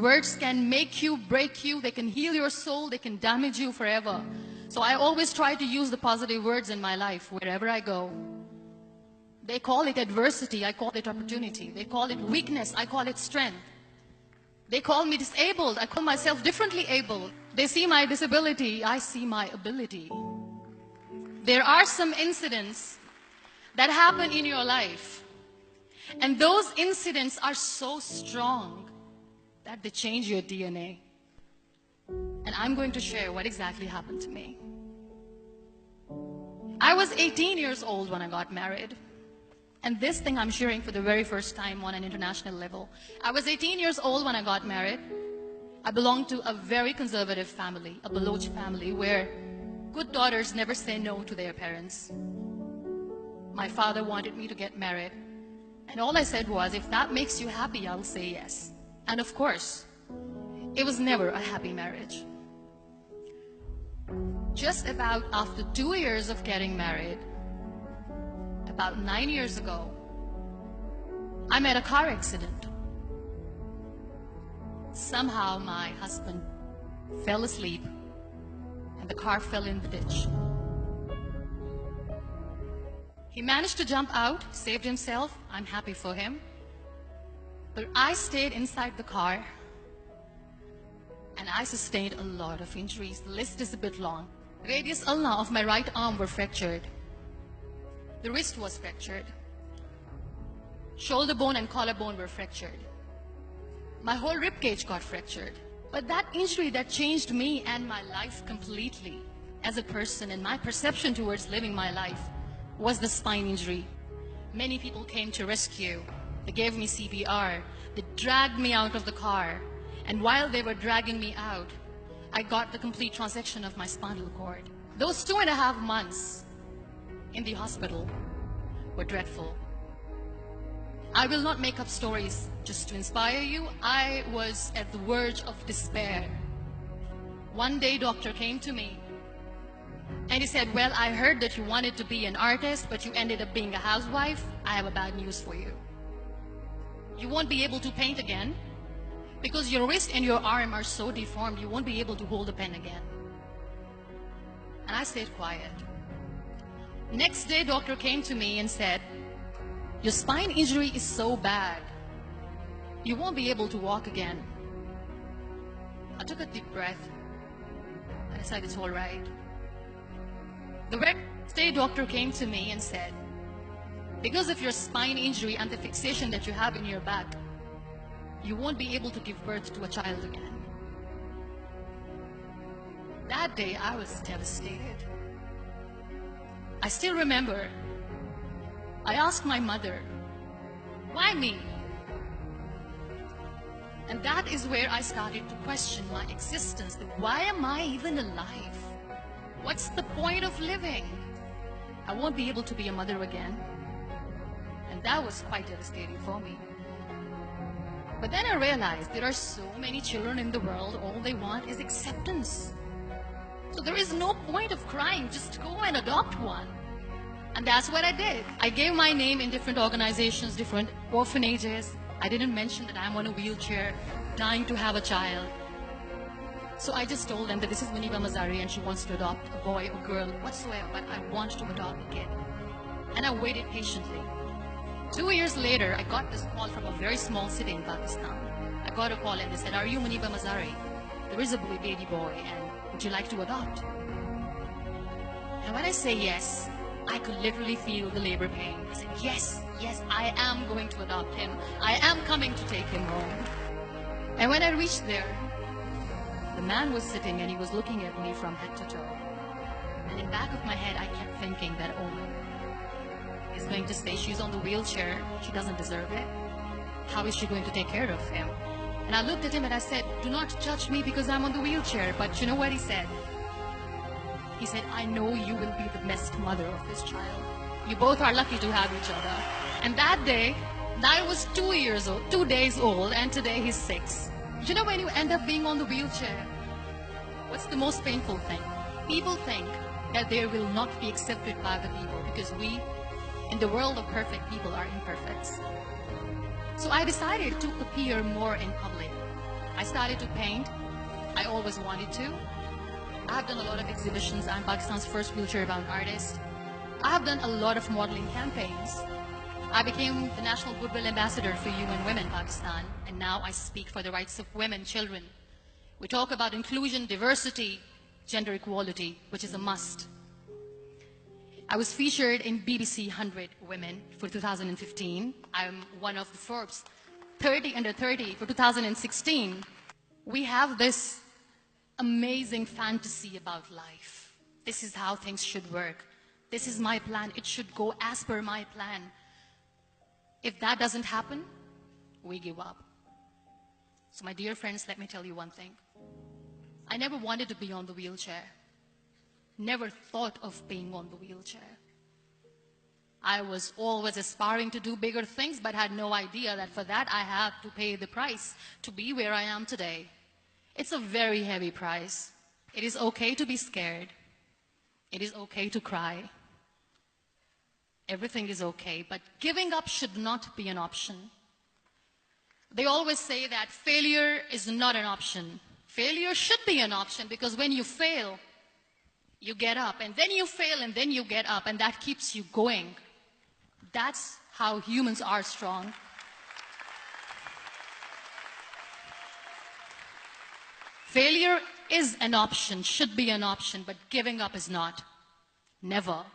words can make you, break you, they can heal your soul, they can damage you forever. So I always try to use the positive words in my life wherever I go. They call it adversity, I call it opportunity. They call it weakness, I call it strength. They call me disabled, I call myself differently abled. They see my disability, I see my ability. There are some incidents that happen in your life, and those incidents are so strong that they change your DNA. And I'm going to share what exactly happened to me. I was 18 years old when I got married. And this thing I'm sharing for the very first time on an international level. I was 18 years old when I got married. I belonged to a very conservative family, a Baloch family, where good daughters never say no to their parents. My father wanted me to get married. And all I said was, if that makes you happy, I'll say yes. And of course, it was never a happy marriage. Just about after 2 years of getting married, about 9 years ago, I met a car accident. Somehow my husband fell asleep and the car fell in the ditch. He managed to jump out, saved himself. I'm happy for him. But I stayed inside the car and I sustained a lot of injuries. The list is a bit long. Radius ulna of my right arm were fractured. The wrist was fractured. Shoulder bone and collarbone were fractured. My whole rib cage got fractured. But that injury that changed me and my life completely as a person and my perception towards living my life was the spine injury. Many people came to rescue. They gave me CPR. They dragged me out of the car. And while they were dragging me out, I got the complete transection of my spinal cord. Those 2.5 months in the hospital were dreadful. I will not make up stories just to inspire you. I was at the verge of despair. One day, doctor came to me and he said, well, I heard that you wanted to be an artist, but you ended up being a housewife. I have a bad news for you. You won't be able to paint again because your wrist and your arm are so deformed, you won't be able to hold a pen again. And I stayed quiet. Next day, doctor came to me and said, your spine injury is so bad, you won't be able to walk again. I took a deep breath and I said, it's all right. The next day, doctor came to me and said, because of your spine injury and the fixation that you have in your back, you won't be able to give birth to a child again. That day, I was devastated. I still remember, I asked my mother, why me? And that is where I started to question my existence. Why am I even alive? What's the point of living? I won't be able to be a mother again. And that was quite devastating for me. But then I realized there are so many children in the world, all they want is acceptance. So there is no point of crying, just go and adopt one. And that's what I did. I gave my name in different organizations, different orphanages. I didn't mention that I'm on a wheelchair, dying to have a child. So I just told them that this is Muniba Mazari and she wants to adopt a boy or girl, whatsoever, but I want to adopt a kid. And I waited patiently. 2 years later, I got this call from a very small city in Pakistan. I got a call and they said, are you Muniba Mazari? There is a baby boy and would you like to adopt? And when I say yes, I could literally feel the labor pain. I said, yes, I am going to adopt him. I am coming to take him home. And when I reached there, the man was sitting and he was looking at me from head to toe. And in the back of my head, I kept thinking that, oh, he's going to say she's on the wheelchair. She doesn't deserve it. How is she going to take care of him? And I looked at him and I said, do not judge me because I'm on the wheelchair. But you know what he said? He said, I know you will be the best mother of this child. You both are lucky to have each other. And that day, I was 2 years old, 2 days old, and today he's 6. You know when you end up being on the wheelchair, what's the most painful thing? People think that they will not be accepted by the people because we, in the world of perfect people, are imperfect. So I decided to appear more in public. I started to paint. I always wanted to. I have done a lot of exhibitions. I'm Pakistan's first wheelchair-bound artist. I have done a lot of modeling campaigns. I became the National Goodwill Ambassador for UN Women Pakistan, and now I speak for the rights of women, children. We talk about inclusion, diversity, gender equality, which is a must. I was featured in BBC 100 Women for 2015. I'm one of the Forbes 30 under 30 for 2016. We have this amazing fantasy about life. This is how things should work. This is my plan. It should go as per my plan. If that doesn't happen, we give up. So my dear friends, let me tell you one thing. I never wanted to be on the wheelchair. Never thought of being on the wheelchair. I was always aspiring to do bigger things, but had no idea that for that I have to pay the price to be where I am today. It's a very heavy price. It is okay to be scared. It is okay to cry. Everything is okay, but giving up should not be an option. They always say that failure is not an option. Failure should be an option, because when you fail, you get up, and then you fail, and then you get up, and that keeps you going. That's how humans are strong. Failure is an option, should be an option, but giving up is not. Never.